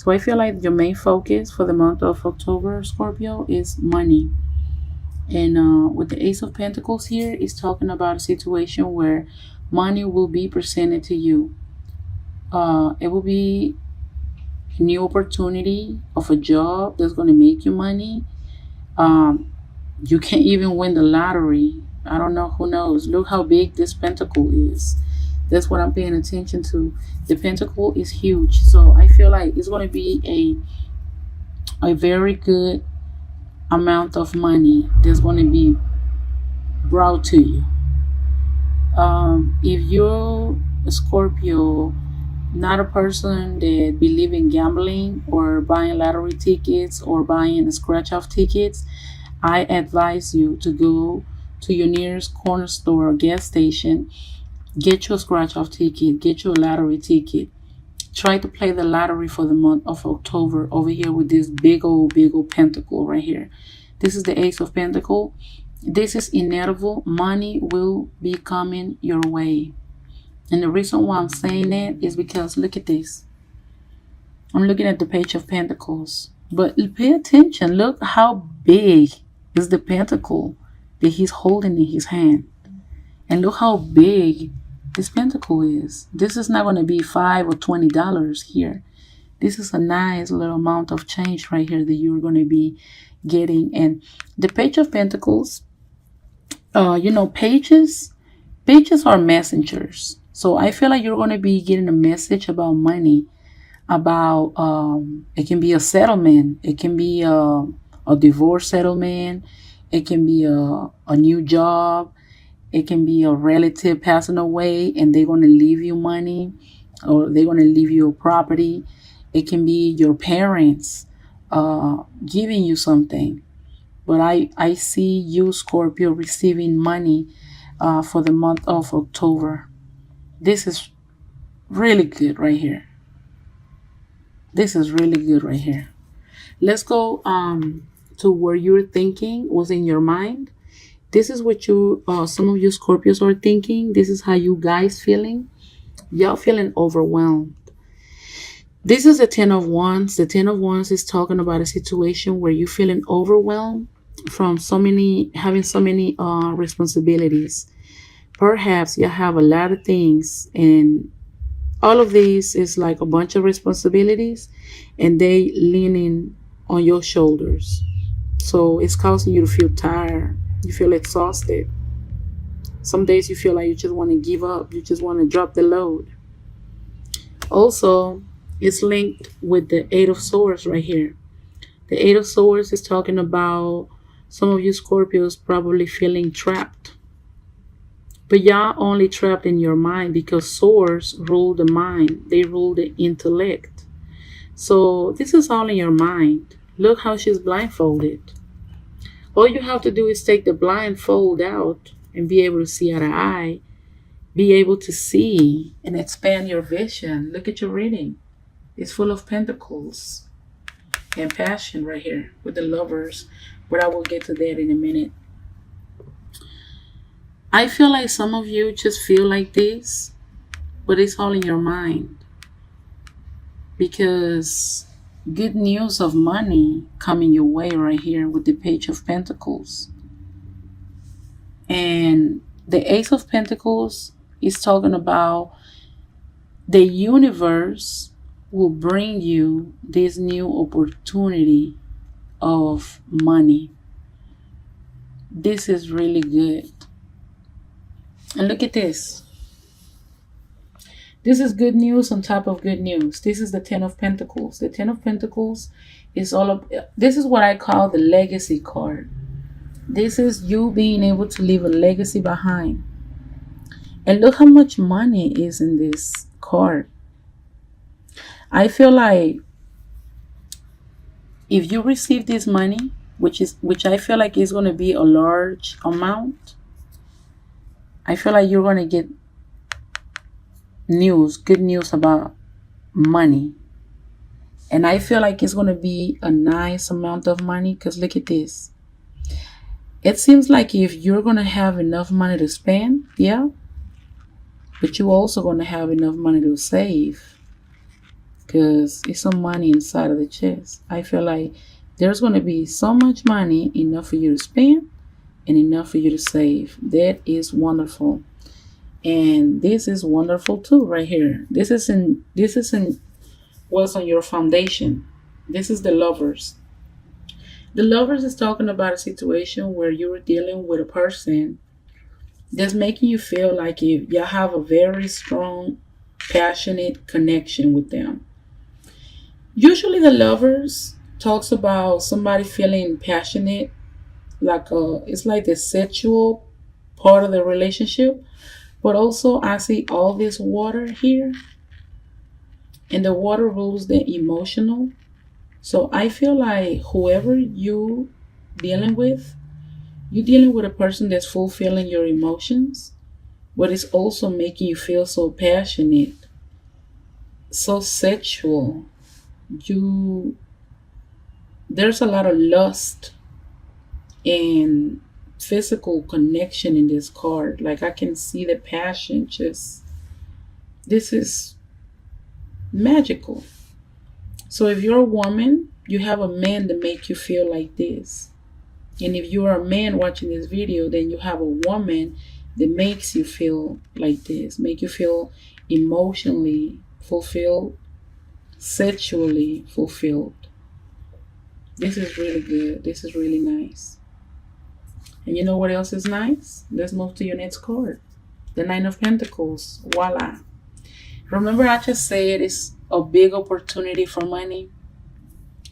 So I feel like your main focus for the month of October, Scorpio, is money. And with the Ace of Pentacles here, is talking about a situation where money will be presented to you. It will be a new opportunity of a job that's going to make you money. Um, you can't even win the lottery. I don't know, who knows. Look how big this pentacle is. That's what I'm paying attention to. The pentacle is huge. So I feel like it's going to be a very good amount of money that's going to be brought to you. If you're a Scorpio, not a person that believe in gambling or buying lottery tickets or buying scratch off tickets, I advise you to go to your nearest corner store or gas station, get your scratch off ticket, get your lottery ticket. Try to play the lottery for the month of October over here with this big old pentacle right here. This is the Ace of Pentacles. This is inevitable. Money will be coming your way. And the reason why I'm saying that is because look at this. I'm looking at the Page of Pentacles. But pay attention. Look how big is the pentacle that he's holding in his hand. And look how big this pentacle is. This is not going to be $5 or $20 here. This is a nice little amount of change right here that you're going to be getting. And the Page of Pentacles, pages are messengers. So I feel like you're going to be getting a message about money, about it can be a settlement, it can be a divorce settlement, it can be a new job, it can be a relative passing away and they're going to leave you money, or they're going to leave you a property. It can be your parents giving you something. But I see you, Scorpio, receiving money for the month of October. This is really good right here. This is really good right here. Let's go to where you're thinking was in your mind. This is what some of you Scorpios are thinking. This is how you guys feeling. Y'all feeling overwhelmed. This is the Ten of Wands. The Ten of Wands is talking about a situation where you're feeling overwhelmed from having so many responsibilities. Perhaps you have a lot of things, and all of these is like a bunch of responsibilities, and they leaning on your shoulders. So it's causing you to feel tired. You feel exhausted. Some days you feel like you just want to give up. You just want to drop the load. Also, it's linked with the Eight of Swords right here. The Eight of Swords is talking about some of you Scorpios probably feeling trapped. But y'all only trapped in your mind because swords rule the mind. They rule the intellect. So this is all in your mind. Look how she's blindfolded. All you have to do is take the blindfold out and be able to see out of eye. Be able to see and expand your vision. Look at your reading. It's full of pentacles and passion right here with the Lovers. But I will get to that in a minute. I feel like some of you just feel like this, but it's all in your mind. Because good news of money coming your way right here with the Page of Pentacles. And the Ace of Pentacles is talking about the universe will bring you this new opportunity of money. This is really good. And look at this. This is good news on top of good news. This is the Ten of Pentacles. The Ten of Pentacles is this is what I call the legacy card. This is you being able to leave a legacy behind. And look how much money is in this card. I feel like if you receive this money, which I feel like is going to be a large amount, I feel like you're going to get good news about money. And I feel like it's going to be a nice amount of money because look at this. It seems like if you're going to have enough money to spend, yeah, but you're also going to have enough money to save. because it's some money inside of the chest. I feel like there's going to be so much money, enough for you to spend and enough for you to save. That is wonderful. And this is wonderful too, right here. This isn't what's on your foundation. This is the lovers. The lovers is talking about a situation where you're dealing with a person that's making you feel like you have a very strong, passionate connection with them. Usually, the lovers talks about somebody feeling passionate, like it's like the sexual part of the relationship. But also, I see all this water here, and the water rules the emotional. So I feel like whoever you're dealing with a person that's fulfilling your emotions, but it's also making you feel so passionate, so sexual. You There's a lot of lust and physical connection in this card. Like I can see the passion. Just this is magical. So if you're a woman, you have a man to make you feel like this. And if you are a man watching this video, then you have a woman that makes you feel like this, make you feel emotionally fulfilled, sexually fulfilled. This is really good. This is really nice. And you know what else is nice? Let's move to your next card. The Nine of Pentacles. Voila. Remember, I just said it's a big opportunity for money.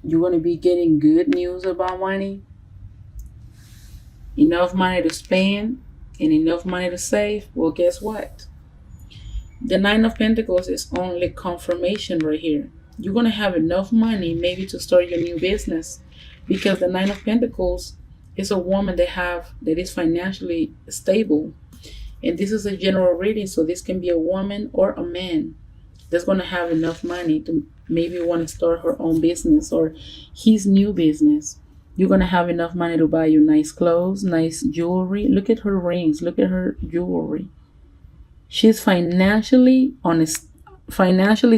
You're going to be getting good news about money. Enough money to spend and enough money to save. Well, guess what? The Nine of Pentacles is only confirmation right here. You're going to have enough money maybe to start your new business, because the Nine of Pentacles is a woman that is financially stable. And this is a general reading, so this can be a woman or a man that's going to have enough money to maybe want to start her own business or his new business. You're going to have enough money to buy you nice clothes, nice jewelry. Look at her rings. Look at her jewelry. She's financially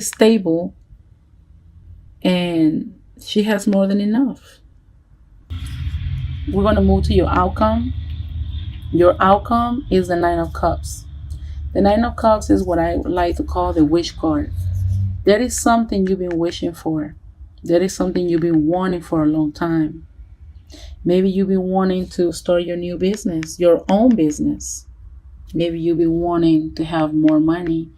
stable, and she has more than enough. We're going to move to your outcome. Your outcome is the Nine of Cups. The Nine of Cups is what I like to call the wish card. That is something you've been wishing for. That is something you've been wanting for a long time. Maybe you've been wanting to start your new business, your own business. Maybe you've been wanting to have more money.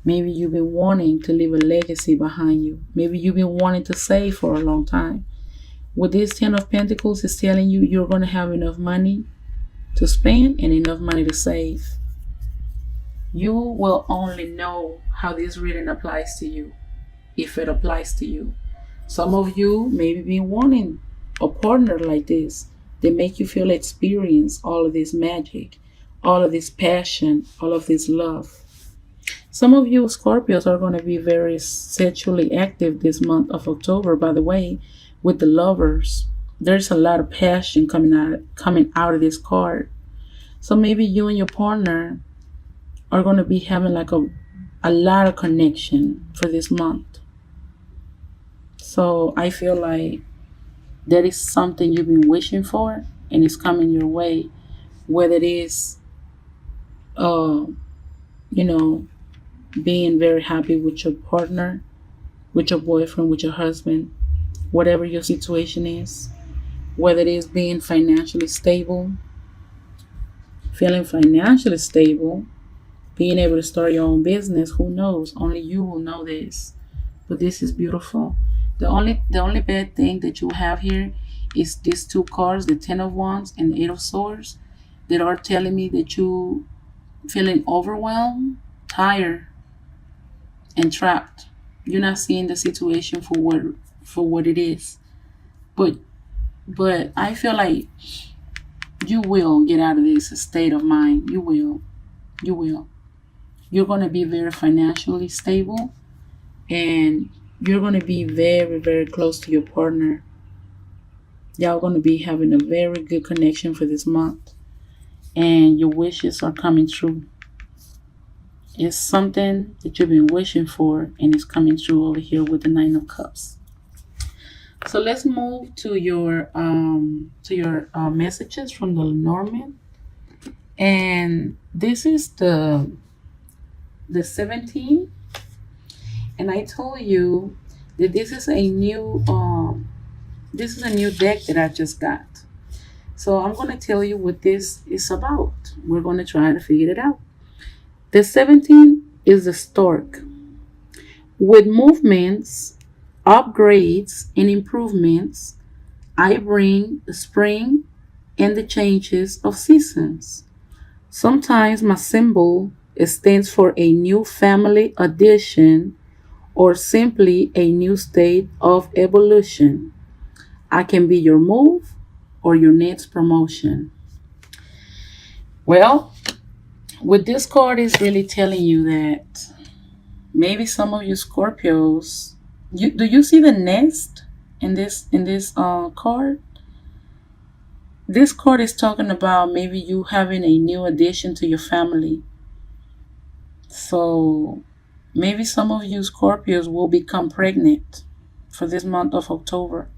Maybe you've been wanting to leave a legacy behind you. Maybe you've been wanting to save for a long time. With this Ten of Pentacles, it's telling you you're going to have enough money to spend and enough money to save. You will only know how this reading applies to you, if it applies to you. Some of you maybe been wanting a partner like this. They make you feel experience all of this magic, all of this passion, all of this love. Some of you Scorpios are going to be very sexually active this month of October. By the way, with the lovers, there's a lot of passion coming out of this card. So maybe you and your partner are going to be having like a lot of connection for this month. So I feel like that is something you've been wishing for, and it's coming your way. Whether it is, being very happy with your partner, with your boyfriend, with your husband, whatever your situation is. Whether it is being financially stable, feeling financially stable, being able to start your own business. Who knows? Only you will know this. But this is beautiful. The only bad thing that you have here is these two cards, the Ten of Wands and the Eight of Swords, that are telling me that you feeling overwhelmed, tired, and trapped. You're not seeing the situation for what it is. But I feel like you will get out of this state of mind. You will. You're going to be very financially stable, and you're going to be very, very close to your partner. Y'all going to be having a very good connection for this month, and your wishes are coming true. It's something that you've been wishing for, and it's coming true over here with the Nine of Cups. So let's move to your messages from the Norman, and this is the 17. And I told you that this is a new deck that I just got. So I'm going to tell you what this is about. We're going to try to figure it out. The 17 is the stork. With movements, upgrades, and improvements, I bring the spring and the changes of seasons. Sometimes my symbol stands for a new family addition or simply a new state of evolution. I can be your move or your next promotion. Well, what this card is really telling you that maybe some of you Scorpios, do you see the nest in this card? This card is talking about maybe you having a new addition to your family. So maybe some of you Scorpios will become pregnant for this month of October.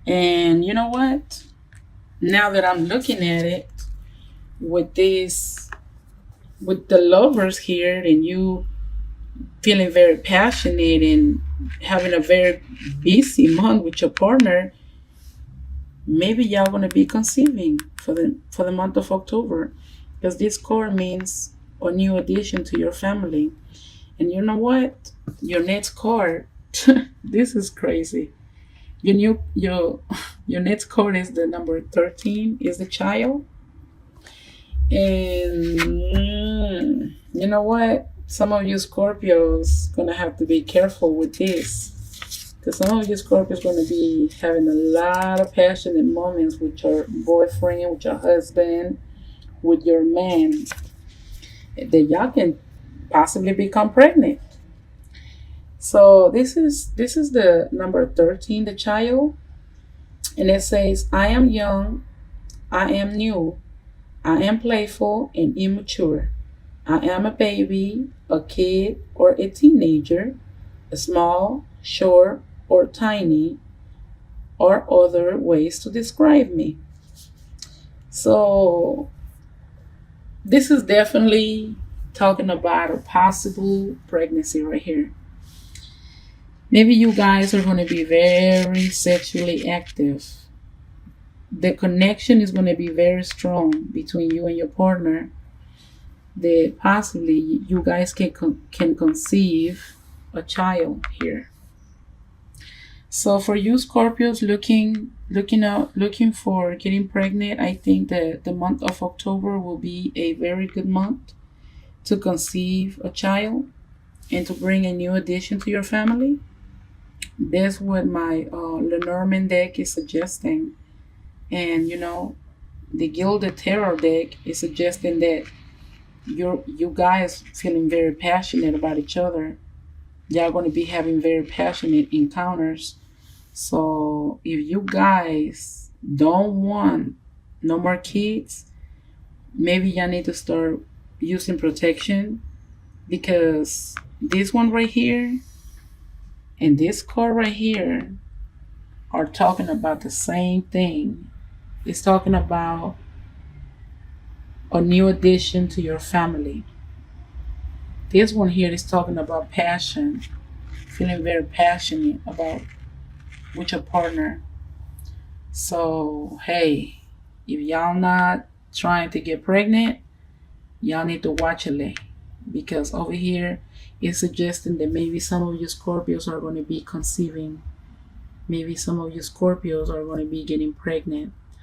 And you know what? Now that I'm looking at it with this, with the lovers here, and you feeling very passionate and having a very busy month with your partner, maybe y'all gonna be conceiving for the month of October, because this card means a new addition to your family. And you know what? Your next card, this is crazy. Your next card is the number 13, is the child. And you know what? Some of you Scorpios gonna have to be careful with this, because some of you Scorpios gonna be having a lot of passionate moments with your boyfriend, with your husband, with your man, that y'all can possibly become pregnant. So this is the number 13, the child, and it says, I am young, I am new, I am playful and immature. I am a baby, a kid, or a teenager, small, short, or tiny, or other ways to describe me. So this is definitely talking about a possible pregnancy right here. Maybe you guys are going to be very sexually active. The connection is going to be very strong between you and your partner, that possibly you guys can conceive a child here. So for you Scorpios looking for getting pregnant, I think that the month of October will be a very good month to conceive a child and to bring a new addition to your family. That's what my Lenormand deck is suggesting. And you know, the Gilded Tarot deck is suggesting that you guys feeling very passionate about each other. Y'all going to be having very passionate encounters. So if you guys don't want no more kids, maybe y'all need to start using protection, because this one right here and this card right here are talking about the same thing. It's talking about a new addition to your family. This one here is talking about passion, feeling very passionate about with your partner. So hey, if y'all not trying to get pregnant, y'all need to watch it, because over here it's suggesting that maybe some of you Scorpios are going to be conceiving. Maybe some of you Scorpios are going to be getting pregnant.